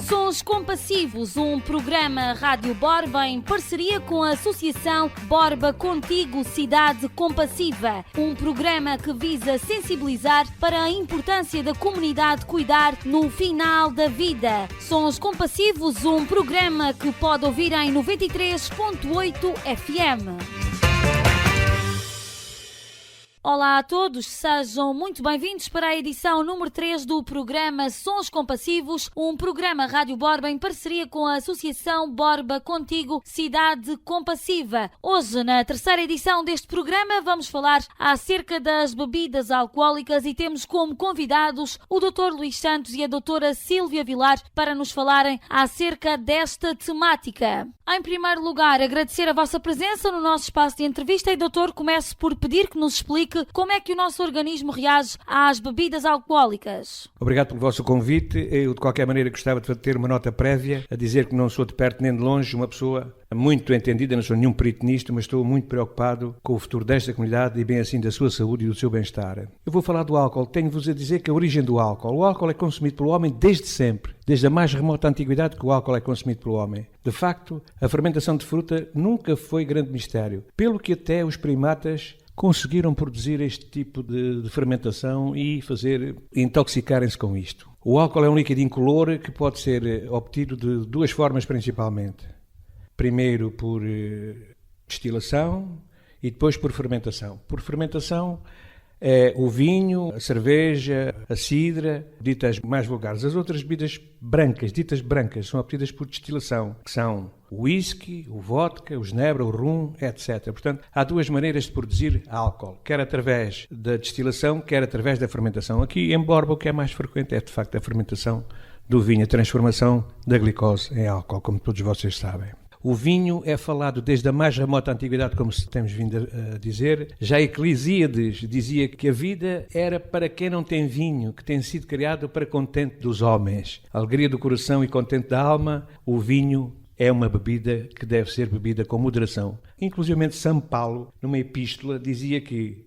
Sons Compassivos, um programa Rádio Borba em parceria com a Associação Borba Contigo Cidade Compassiva. Um programa que visa sensibilizar para a importância da comunidade cuidar no final da vida. Sons Compassivos, um programa que pode ouvir em 93.8 FM. Olá a todos, sejam muito bem-vindos para a edição número 3 do programa Sons Compassivos, um programa Rádio Borba em parceria com a Associação Borba Contigo Cidade Compassiva. Hoje, na terceira edição deste programa, vamos falar acerca das bebidas alcoólicas e temos como convidados o Dr. Luís Santos e a Doutora Sílvia Vilar para nos falarem acerca desta temática. Em primeiro lugar, agradecer a vossa presença no nosso espaço de entrevista e, doutor, começo por pedir que nos explique como é que o nosso organismo reage às bebidas alcoólicas. Obrigado pelo vosso convite. Eu, de qualquer maneira, gostava de ter uma nota prévia a dizer que não sou de perto nem de longe uma pessoa muito entendida, não sou nenhum perito nisto, mas estou muito preocupado com o futuro desta comunidade e bem assim da sua saúde e do seu bem-estar. Eu vou falar do álcool. Tenho-vos a dizer que a origem do álcool. O álcool é consumido pelo homem desde sempre, desde a mais remota antiguidade que o álcool é consumido pelo homem. De facto, a fermentação de fruta nunca foi grande mistério, pelo que até os primatas conseguiram produzir este tipo de fermentação e intoxicarem-se com isto. O álcool é um líquido incolor que pode ser obtido de duas formas principalmente. Primeiro por destilação e depois por fermentação. Por fermentação é o vinho, a cerveja, a cidra, ditas mais vulgares. As outras bebidas brancas, ditas brancas, são obtidas por destilação, que são o whisky, o vodka, o genebra, o rum, etc. Portanto, há duas maneiras de produzir álcool, quer através da destilação, quer através da fermentação. Aqui em Borba o que é mais frequente é, de facto, a fermentação do vinho, a transformação da glicose em álcool, como todos vocês sabem. O vinho é falado desde a mais remota antiguidade, como temos vindo a dizer. Já Eclesíades dizia que a vida era para quem não tem vinho, que tem sido criado para contente dos homens. A alegria do coração e contente da alma, o vinho é uma bebida que deve ser bebida com moderação. Inclusive São Paulo, numa epístola, dizia que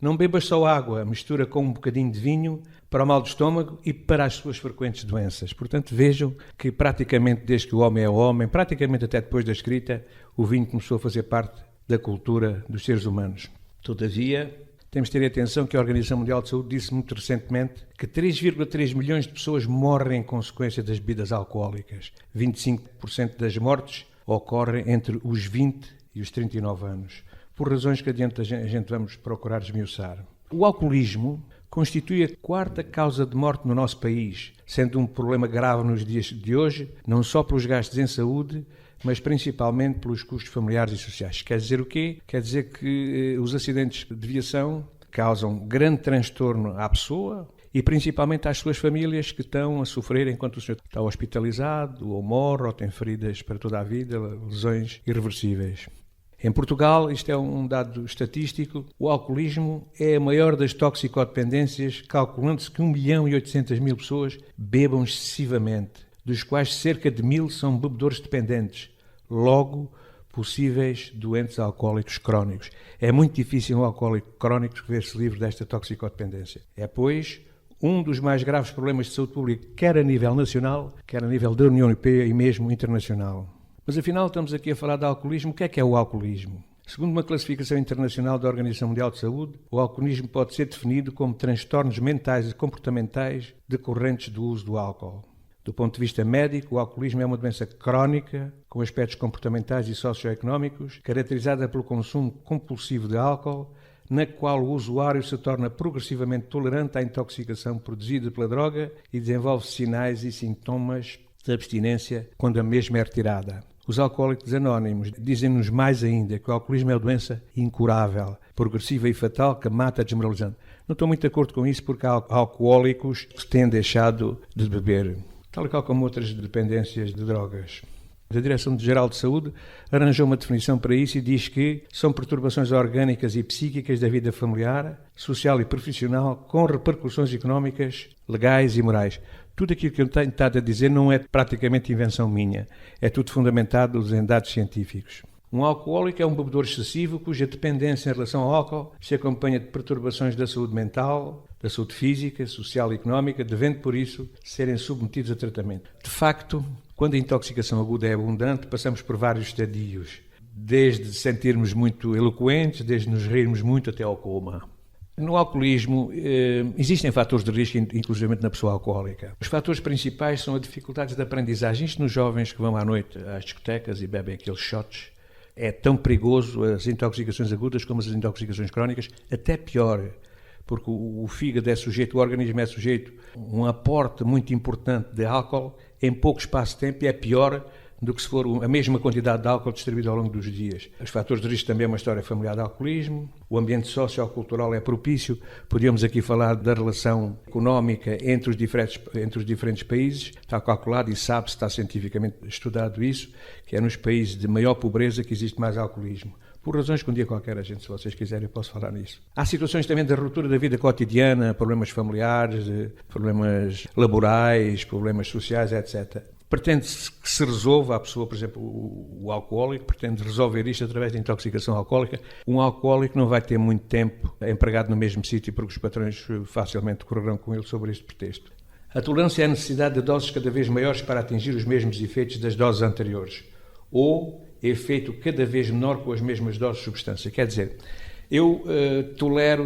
não bebas só água, mistura com um bocadinho de vinho para o mal do estômago e para as suas frequentes doenças. Portanto, vejam que praticamente desde que o homem é homem, praticamente até depois da escrita, o vinho começou a fazer parte da cultura dos seres humanos. Todavia, temos de ter atenção que a Organização Mundial de Saúde disse muito recentemente que 3,3 milhões de pessoas morrem em consequência das bebidas alcoólicas. 25% das mortes ocorrem entre os 20 e os 39 anos. Por razões que adiante a gente vamos procurar esmiuçar. O alcoolismo constitui a quarta causa de morte no nosso país, sendo um problema grave nos dias de hoje, não só pelos gastos em saúde, mas principalmente pelos custos familiares e sociais. Quer dizer o quê? Quer dizer que os acidentes de viação causam grande transtorno à pessoa e principalmente às suas famílias que estão a sofrer enquanto o senhor está hospitalizado, ou morre, ou tem feridas para toda a vida, lesões irreversíveis. Em Portugal, isto é um dado estatístico, o alcoolismo é a maior das toxicodependências, calculando-se que 1.800.000 pessoas bebam excessivamente, dos quais cerca de 1.000 são bebedores dependentes, logo possíveis doentes alcoólicos crónicos. É muito difícil um alcoólico crónico ver-se livre desta toxicodependência. É, pois, um dos mais graves problemas de saúde pública, quer a nível nacional, quer a nível da União Europeia e mesmo internacional. Mas afinal estamos aqui a falar de alcoolismo. O que é o alcoolismo? Segundo uma classificação internacional da Organização Mundial de Saúde, o alcoolismo pode ser definido como transtornos mentais e comportamentais decorrentes do uso do álcool. Do ponto de vista médico, o alcoolismo é uma doença crónica, com aspectos comportamentais e socioeconómicos, caracterizada pelo consumo compulsivo de álcool, na qual o usuário se torna progressivamente tolerante à intoxicação produzida pela droga e desenvolve sinais e sintomas de abstinência quando a mesma é retirada. Os alcoólicos anónimos dizem-nos mais ainda que o alcoolismo é uma doença incurável, progressiva e fatal que mata desmoralizando. Não estou muito de acordo com isso porque há alcoólicos que têm deixado de beber, tal e qual como outras dependências de drogas. A Direção-Geral de Saúde arranjou uma definição para isso e diz que são perturbações orgânicas e psíquicas da vida familiar, social e profissional com repercussões económicas, legais e morais. Tudo aquilo que eu tenho estado a dizer não é praticamente invenção minha, é tudo fundamentado em dados científicos. Um alcoólico é um bebedor excessivo cuja dependência em relação ao álcool se acompanha de perturbações da saúde mental, da saúde física, social e económica, devendo, por isso, serem submetidos a tratamento. De facto, quando a intoxicação aguda é abundante, passamos por vários estadios, desde sentirmos muito eloquentes, desde nos rirmos muito até ao coma. No alcoolismo, existem fatores de risco, inclusive na pessoa alcoólica. Os fatores principais são as dificuldades de aprendizagem. Isto nos jovens que vão à noite às discotecas e bebem aqueles shots. É tão perigoso as intoxicações agudas como as intoxicações crónicas, até pior, porque o fígado é sujeito, o organismo é sujeito a um aporte muito importante de álcool em pouco espaço de tempo e é pior do que se for a mesma quantidade de álcool distribuída ao longo dos dias. Os fatores de risco também é uma história familiar de alcoolismo, o ambiente sociocultural é propício, podíamos aqui falar da relação económica entre os diferentes países, está calculado e sabe-se, está cientificamente estudado isso, que é nos países de maior pobreza que existe mais alcoolismo. Por razões que um dia qualquer, se vocês quiserem, eu posso falar nisso. Há situações também da ruptura da vida cotidiana, problemas familiares, problemas laborais, problemas sociais, etc. Pretende-se que se resolva, a pessoa, por exemplo, o alcoólico, pretende resolver isto através da intoxicação alcoólica. Um alcoólico não vai ter muito tempo empregado no mesmo sítio, porque os patrões facilmente correrão com ele sobre este pretexto. A tolerância é a necessidade de doses cada vez maiores para atingir os mesmos efeitos das doses anteriores, ou efeito cada vez menor com as mesmas doses de substância. Quer dizer, eu tolero,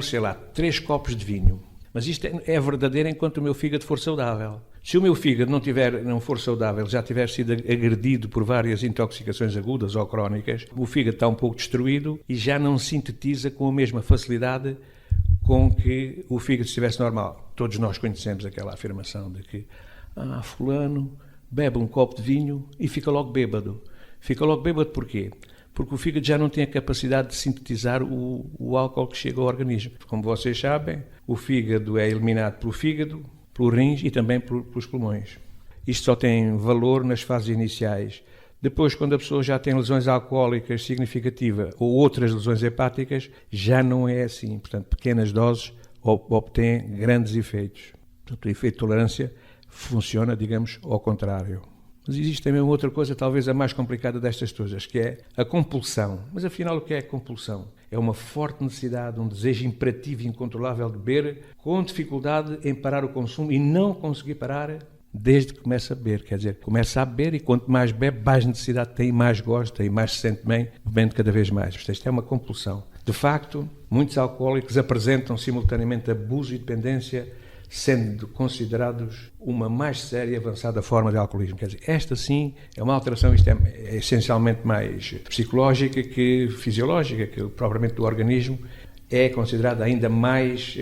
3 copos de vinho, mas isto é verdadeiro enquanto o meu fígado for saudável. Se o meu fígado não for saudável, já tiver sido agredido por várias intoxicações agudas ou crónicas, o fígado está um pouco destruído e já não sintetiza com a mesma facilidade com que o fígado estivesse normal. Todos nós conhecemos aquela afirmação de que fulano bebe um copo de vinho e fica logo bêbado. Fica logo bêbado porquê? Porque o fígado já não tem a capacidade de sintetizar o álcool que chega ao organismo. Como vocês sabem, o fígado é eliminado pelo fígado, pelos rins e também pelos pulmões. Isto só tem valor nas fases iniciais. Depois, quando a pessoa já tem lesões alcoólicas significativas ou outras lesões hepáticas, já não é assim. Portanto, pequenas doses obtêm grandes efeitos. Portanto, o efeito de tolerância funciona, digamos, ao contrário. Mas existe também uma outra coisa, talvez a mais complicada destas todas, que é a compulsão. Mas afinal, o que é a compulsão? É uma forte necessidade, um desejo imperativo e incontrolável de beber, com dificuldade em parar o consumo e não conseguir parar desde que começa a beber. Quer dizer, começa a beber e quanto mais bebe, mais necessidade tem, mais gosta e mais se sente bem, bebendo cada vez mais. Portanto, isto é uma compulsão. De facto, muitos alcoólicos apresentam simultaneamente abuso e dependência, sendo considerados uma mais séria e avançada forma de alcoolismo. Quer dizer, esta sim é uma alteração, isto é essencialmente mais psicológica que fisiológica, que propriamente do organismo, é considerada ainda mais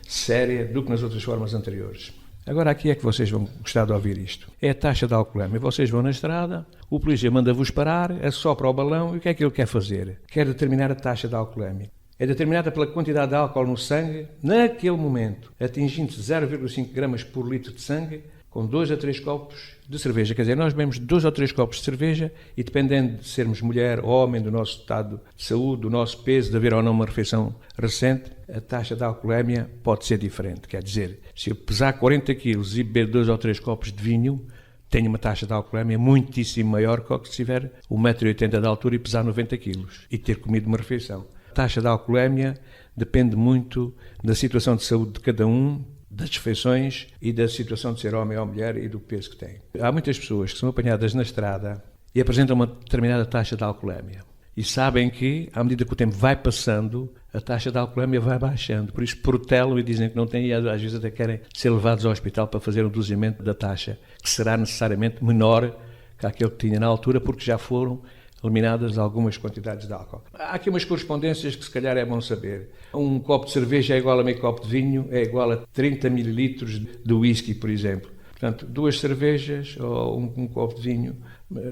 séria do que nas outras formas anteriores. Agora aqui é que vocês vão gostar de ouvir isto. É a taxa de alcoolemia. Vocês vão na estrada, o polícia manda-vos parar, assopra o balão e o que é que ele quer fazer? Quer determinar a taxa de alcoolemia. É determinada pela quantidade de álcool no sangue, naquele momento, atingindo-se 0,5 gramas por litro de sangue, com 2 a 3 copos de cerveja. Quer dizer, nós bebemos 2 ou 3 copos de cerveja e, dependendo de sermos mulher ou homem, do nosso estado de saúde, do nosso peso, de haver ou não uma refeição recente, a taxa de alcoolemia pode ser diferente. Quer dizer, se eu pesar 40 quilos e beber 2 ou 3 copos de vinho, tenho uma taxa de alcoolemia muitíssimo maior que se tiver 1,80 m de altura e pesar 90 quilos e ter comido uma refeição. A taxa de alcoolemia depende muito da situação de saúde de cada um, das refeições e da situação de ser homem ou mulher e do peso que tem. Há muitas pessoas que são apanhadas na estrada e apresentam uma determinada taxa de alcoolemia e sabem que, à medida que o tempo vai passando, a taxa de alcoolemia vai baixando. Por isso protelam e dizem que não têm e às vezes até querem ser levados ao hospital para fazer um reduzimento da taxa, que será necessariamente menor que aquele que tinha na altura, porque já foram eliminadas algumas quantidades de álcool. Há aqui umas correspondências que se calhar é bom saber. Um copo de cerveja é igual a meio copo de vinho, é igual a 30 mililitros de whisky, por exemplo. Portanto, 2 cervejas ou um copo de vinho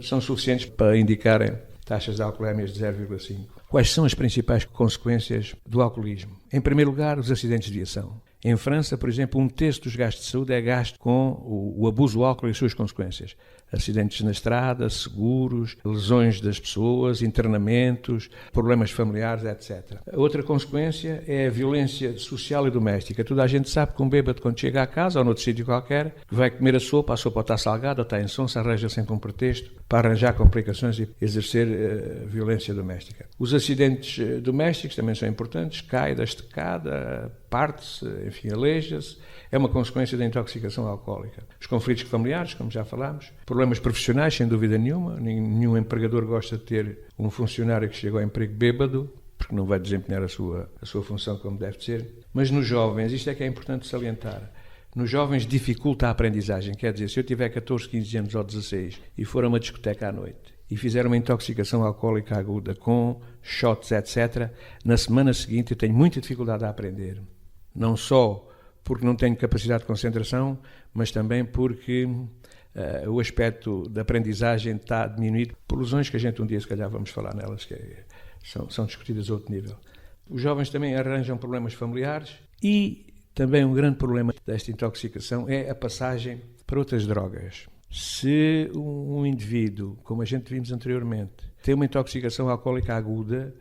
são suficientes para indicarem taxas de alcoolemia de 0,5. Quais são as principais consequências do alcoolismo? Em primeiro lugar, os acidentes de viação. Em França, por exemplo, 1/3 dos gastos de saúde é gasto com o abuso do álcool e as suas consequências. Acidentes na estrada, seguros, lesões das pessoas, internamentos, problemas familiares, etc. A outra consequência é a violência social e doméstica. Toda a gente sabe que um bêbado, quando chega à casa ou noutro sítio qualquer, que vai comer a sopa está salgada ou está em sonsa, arranja sempre um pretexto para arranjar complicações e exercer violência doméstica. Os acidentes domésticos também são importantes, cai da estacada, parte-se, enfim, aleija-se, é uma consequência da intoxicação alcoólica. Os conflitos familiares, como já falámos, problemas profissionais, sem dúvida nenhuma, nenhum empregador gosta de ter um funcionário que chega ao emprego bêbado, porque não vai desempenhar a sua função como deve ser. Mas nos jovens, isto é que é importante salientar, nos jovens dificulta a aprendizagem, quer dizer, se eu tiver 14, 15 anos ou 16 e for a uma discoteca à noite e fizer uma intoxicação alcoólica aguda com shots, etc., na semana seguinte eu tenho muita dificuldade a aprender. Não só porque não tenho capacidade de concentração, mas também porque o aspecto da aprendizagem está diminuído por lesões que a gente um dia, se calhar, vamos falar nelas, que são discutidas a outro nível. Os jovens também arranjam problemas familiares e também um grande problema desta intoxicação é a passagem para outras drogas. Se um indivíduo, como a gente vimos anteriormente, tem uma intoxicação alcoólica aguda,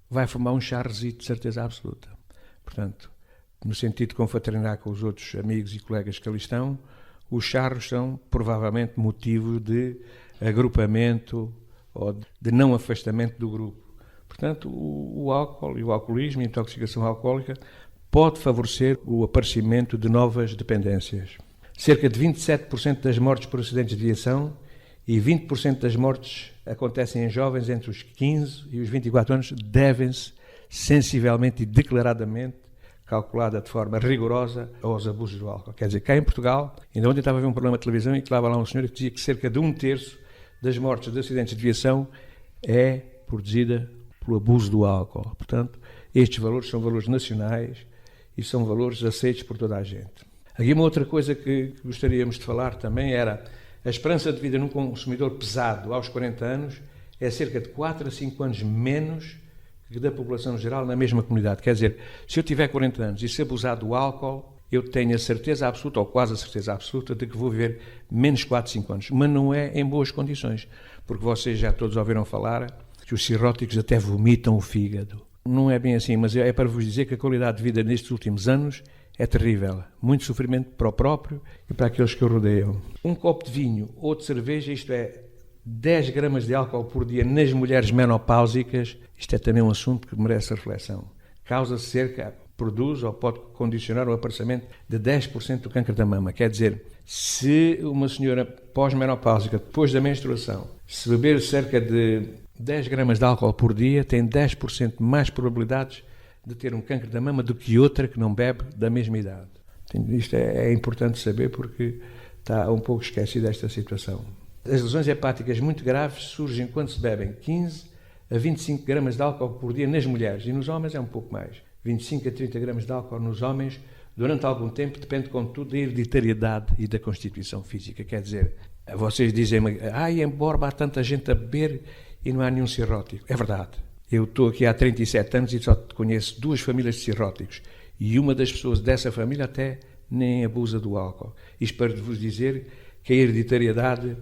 vai fumar um charrezito de certeza absoluta. Portanto, no sentido de confraternar com os outros amigos e colegas que ali estão, os charros são provavelmente motivo de agrupamento ou de não afastamento do grupo. Portanto, o álcool e o alcoolismo, a intoxicação alcoólica, pode favorecer o aparecimento de novas dependências. Cerca de 27% das mortes por acidentes de viação e 20% das mortes acontecem em jovens entre os 15 e os 24 anos, devem-se sensivelmente e declaradamente, calculada de forma rigorosa, aos abusos do álcool. Quer dizer, cá em Portugal, ainda ontem estava a ver um programa de televisão e que lá um senhor que dizia que cerca de 1/3 das mortes de acidentes de viação é produzida pelo abuso do álcool. Portanto, estes valores são valores nacionais e são valores aceitos por toda a gente. Aqui uma outra coisa que gostaríamos de falar também era a esperança de vida num consumidor pesado aos 40 anos é cerca de 4 a 5 anos menos que da população geral na mesma comunidade. Quer dizer, se eu tiver 40 anos e se abusar do álcool, eu tenho a certeza absoluta, ou quase a certeza absoluta, de que vou viver menos 4, 5 anos. Mas não é em boas condições, porque vocês já todos ouviram falar que os cirróticos até vomitam o fígado. Não é bem assim, mas é para vos dizer que a qualidade de vida nestes últimos anos é terrível. Muito sofrimento para o próprio e para aqueles que o rodeiam. Um copo de vinho ou de cerveja, isto é, 10 gramas de álcool por dia nas mulheres menopáusicas, isto é também um assunto que merece reflexão. Causa produz ou pode condicionar o aparecimento de 10% do câncer da mama. Quer dizer, se uma senhora pós-menopáusica, depois da menstruação, se beber cerca de 10 gramas de álcool por dia, tem 10% mais probabilidades de ter um câncer da mama do que outra que não bebe da mesma idade. Isto é importante saber porque está um pouco esquecido esta situação. As lesões hepáticas muito graves surgem quando se bebem 15 a 25 gramas de álcool por dia nas mulheres e nos homens é um pouco mais. 25 a 30 gramas de álcool nos homens durante algum tempo, depende contudo da hereditariedade e da constituição física. Quer dizer, vocês dizem-me, em Borba há tanta gente a beber e não há nenhum cirrótico. É verdade. Eu estou aqui há 37 anos e só conheço 2 famílias de cirróticos e uma das pessoas dessa família até nem abusa do álcool. Isto para vos dizer que a hereditariedade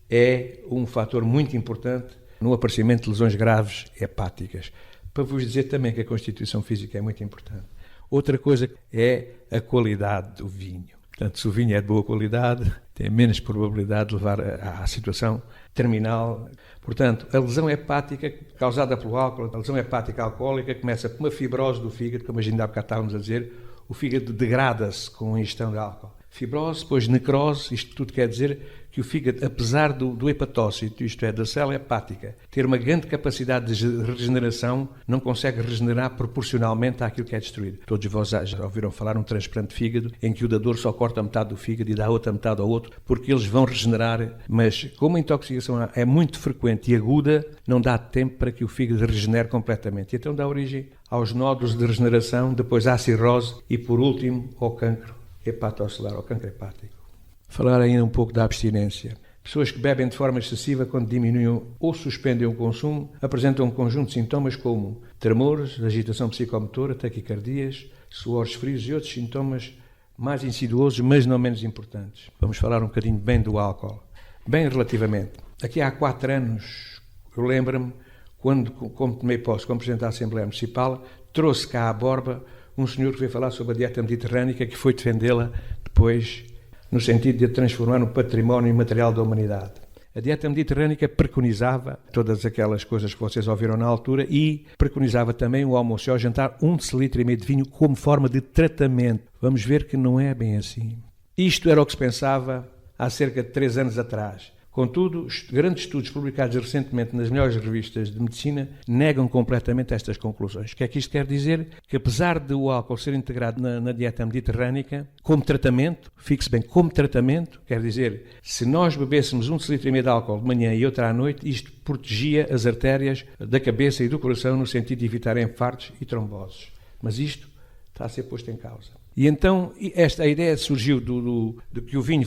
é um fator muito importante no aparecimento de lesões graves hepáticas. Para vos dizer também que a constituição física é muito importante. Outra coisa é a qualidade do vinho. Portanto, se o vinho é de boa qualidade, tem menos probabilidade de levar à situação terminal. Portanto, a lesão hepática causada pelo álcool, a lesão hepática alcoólica, começa com uma fibrose do fígado, como a gente há bocado estávamos a dizer, o fígado degrada-se com a ingestão de álcool. Fibrose, depois necrose, isto tudo quer dizer que o fígado, apesar do hepatócito, isto é, da célula hepática, ter uma grande capacidade de regeneração, não consegue regenerar proporcionalmente àquilo que é destruído. Todos vós já ouviram falar num transplante de fígado, em que o dador só corta metade do fígado e dá outra metade ao outro, porque eles vão regenerar, mas como a intoxicação é muito frequente e aguda, não dá tempo para que o fígado regenere completamente. E então dá origem aos nódulos de regeneração, depois à cirrose e, por último, ao cancro hepatocelular, ao cancro hepático. Falar ainda um pouco da abstinência. Pessoas que bebem de forma excessiva, quando diminuem ou suspendem o consumo, apresentam um conjunto de sintomas como tremores, agitação psicomotora, taquicardias, suores frios e outros sintomas mais insidiosos, mas não menos importantes. Vamos falar um bocadinho bem do álcool. Bem relativamente. Aqui há 4 anos, eu lembro-me, quando, como tomei posse como Presidente da Assembleia Municipal, trouxe cá à Borba um senhor que veio falar sobre a dieta mediterrânica, que foi defendê-la depois no sentido de a transformar no património imaterial da humanidade. A dieta mediterrânica preconizava todas aquelas coisas que vocês ouviram na altura e preconizava também o almoço e ao jantar 1,5 decilitro de vinho como forma de tratamento. Vamos ver que não é bem assim. Isto era o que se pensava há cerca de 3 anos atrás. Contudo, grandes estudos publicados recentemente nas melhores revistas de medicina negam completamente estas conclusões. O que é que isto quer dizer? Que apesar de o álcool ser integrado na dieta mediterrânica, como tratamento, fixe bem, como tratamento, quer dizer, se nós bebêssemos 1,5 decilitro de álcool de manhã e outro à noite, isto protegia as artérias da cabeça e do coração no sentido de evitar infartos e tromboses. Mas isto está a ser posto em causa. E então a ideia surgiu de que o vinho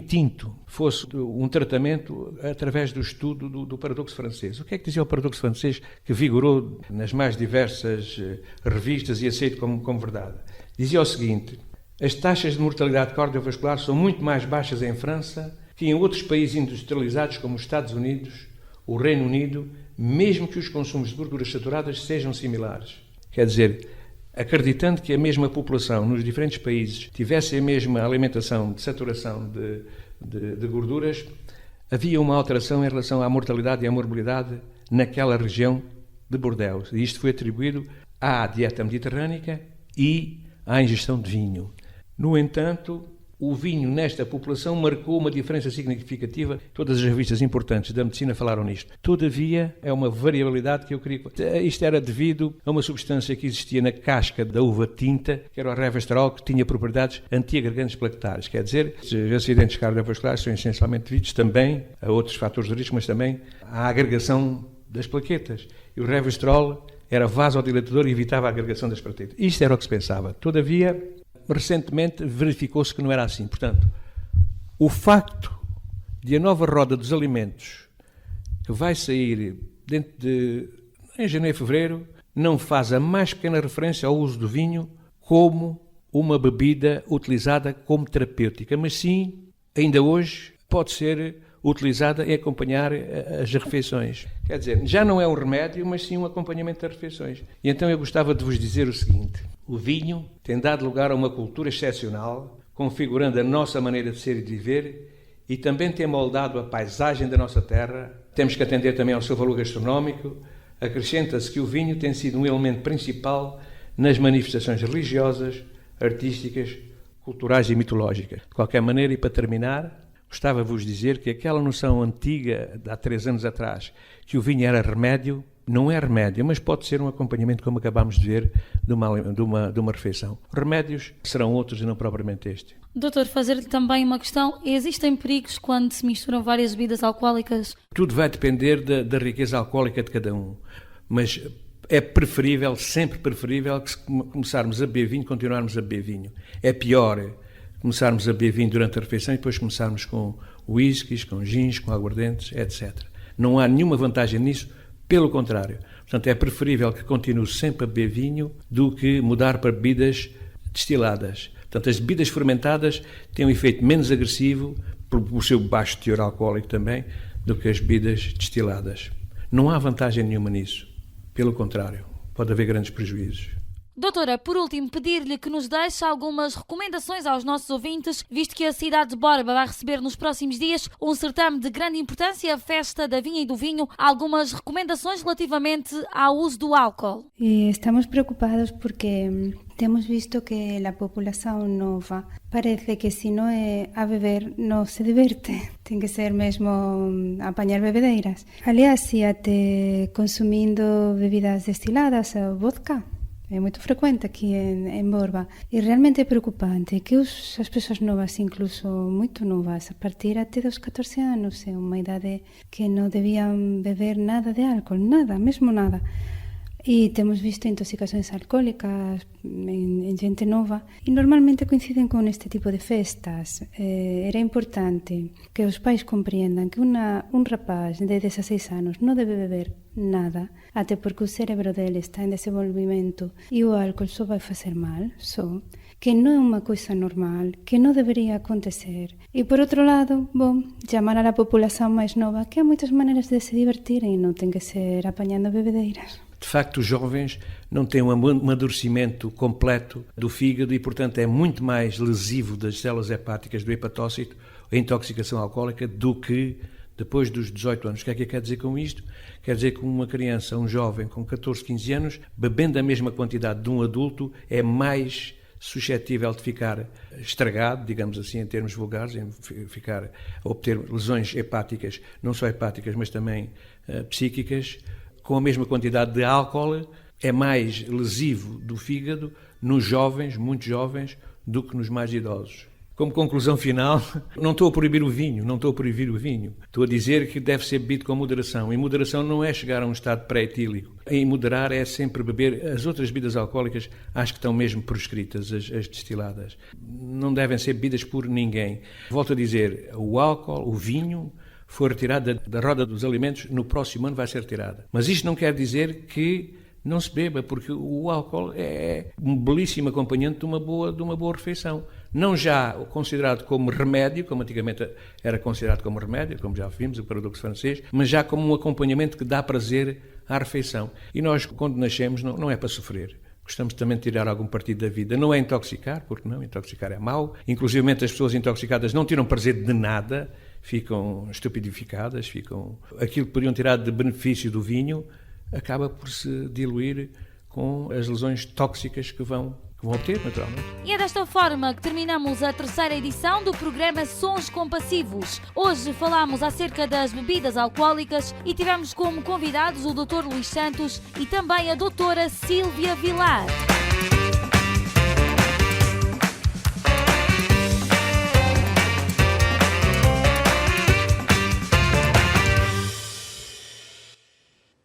tinto fosse um tratamento através do estudo do paradoxo francês. O que é que dizia o paradoxo francês que vigorou nas mais diversas revistas e aceito como verdade? Dizia o seguinte: as taxas de mortalidade cardiovascular são muito mais baixas em França que em outros países industrializados como os Estados Unidos, o Reino Unido, mesmo que os consumos de gorduras saturadas sejam similares. Quer dizer, acreditando que a mesma população nos diferentes países tivesse a mesma alimentação de saturação de gorduras, havia uma alteração em relação à mortalidade e à morbilidade naquela região de Bordeaux. E isto foi atribuído à dieta mediterrânica e à ingestão de vinho. No entanto, o vinho nesta população marcou uma diferença significativa. Todas as revistas importantes da medicina falaram nisto. Todavia, é uma variabilidade que eu queria... Isto era devido a uma substância que existia na casca da uva tinta, que era o resveratrol, que tinha propriedades antiagregantes plaquetárias. Quer dizer, os acidentes cardiovasculares são essencialmente devidos também a outros fatores de risco, mas também à agregação das plaquetas. E o resveratrol era vasodilatador e evitava a agregação das plaquetas. Isto era o que se pensava. Todavia, recentemente verificou-se que não era assim. Portanto, o facto de a nova roda dos alimentos que vai sair em janeiro e fevereiro não faz a mais pequena referência ao uso do vinho como uma bebida utilizada como terapêutica, mas sim, ainda hoje, pode ser utilizada em acompanhar as refeições. Quer dizer, já não é um remédio, mas sim um acompanhamento das refeições. E então eu gostava de vos dizer o seguinte: o vinho tem dado lugar a uma cultura excepcional, configurando a nossa maneira de ser e de viver, e também tem moldado a paisagem da nossa terra. Temos que atender também ao seu valor gastronómico. Acrescenta-se que o vinho tem sido um elemento principal nas manifestações religiosas, artísticas, culturais e mitológicas. De qualquer maneira, e para terminar, gostava de vos dizer que aquela noção antiga, de há 3 anos atrás, que o vinho era remédio, não é remédio, mas pode ser um acompanhamento, como acabámos de ver, de uma refeição. Remédios serão outros e não propriamente este. Doutor, fazer-lhe também uma questão: existem perigos quando se misturam várias bebidas alcoólicas? Tudo vai depender da riqueza alcoólica de cada um, mas é preferível, sempre preferível, que se começarmos a beber vinho, continuarmos a beber vinho. É pior começarmos a beber vinho durante a refeição e depois começarmos com whiskies, com gins, com aguardentes, etc. Não há nenhuma vantagem nisso, pelo contrário. Portanto, é preferível que continue sempre a beber vinho do que mudar para bebidas destiladas. Portanto, as bebidas fermentadas têm um efeito menos agressivo, por seu baixo teor alcoólico também, do que as bebidas destiladas. Não há vantagem nenhuma nisso. Pelo contrário, pode haver grandes prejuízos. Doutora, por último, pedir-lhe que nos deixe algumas recomendações aos nossos ouvintes, visto que a cidade de Borba vai receber nos próximos dias um certame de grande importância, a Festa da Vinha e do Vinho. Algumas recomendações relativamente ao uso do álcool. Estamos preocupados porque temos visto que a população nova parece que se não é a beber não se diverte. Tem que ser mesmo apanhar bebedeiras. Aliás, se até consumindo bebidas destiladas, vodka. É muito frequente aqui em Borba e realmente é preocupante que as pessoas novas, incluso muito novas, a partir até dos 14 anos, é uma idade que não deviam beber nada de álcool, nada, mesmo nada. E temos visto intoxicações alcoólicas em gente nova e normalmente coincidem com este tipo de festas. Era importante que os pais compreendam que um rapaz de 16 anos não deve beber nada, até porque o cérebro dele está em desenvolvimento e o álcool só vai fazer mal, que não é uma coisa normal, que não deveria acontecer. E por outro lado, chamar à população mais nova que há muitas maneiras de se divertirem e não tem que ser apanhando bebedeiras. De facto, os jovens não têm um amadurecimento completo do fígado e, portanto, é muito mais lesivo das células hepáticas do hepatócito a intoxicação alcoólica do que depois dos 18 anos. O que é que quer dizer com isto? Quer dizer que uma criança, um jovem com 14, 15 anos, bebendo a mesma quantidade de um adulto, é mais suscetível de ficar estragado, digamos assim, em termos vulgares, a obter lesões hepáticas, não só hepáticas, mas também psíquicas, com a mesma quantidade de álcool, é mais lesivo do fígado nos jovens, muito jovens, do que nos mais idosos. Como conclusão final, não estou a proibir o vinho, Estou a dizer que deve ser bebido com moderação. E moderação não é chegar a um estado pré-etílico. Em moderar é sempre beber as outras bebidas alcoólicas, acho que estão mesmo proscritas, as destiladas. Não devem ser bebidas por ninguém. Volto a dizer, o álcool, o vinho, foi retirado da roda dos alimentos, no próximo ano vai ser retirado. Mas isto não quer dizer que não se beba, porque o álcool é um belíssimo acompanhante de uma boa refeição. Não já considerado como remédio, como antigamente era considerado como remédio, como já vimos, o paradoxo francês, mas já como um acompanhamento que dá prazer à refeição. E nós, quando nascemos, não é para sofrer. Gostamos também de tirar algum partido da vida. Não é intoxicar, porque não, intoxicar é mau. Inclusive as pessoas intoxicadas não tiram prazer de nada, ficam estupidificadas, aquilo que podiam tirar de benefício do vinho, acaba por se diluir com as lesões tóxicas que vão obter, naturalmente. E é desta forma que terminamos a terceira edição do programa Sons Compassivos. Hoje falámos acerca das bebidas alcoólicas e tivemos como convidados o Dr. Luís Santos e também a doutora Sílvia Vilar.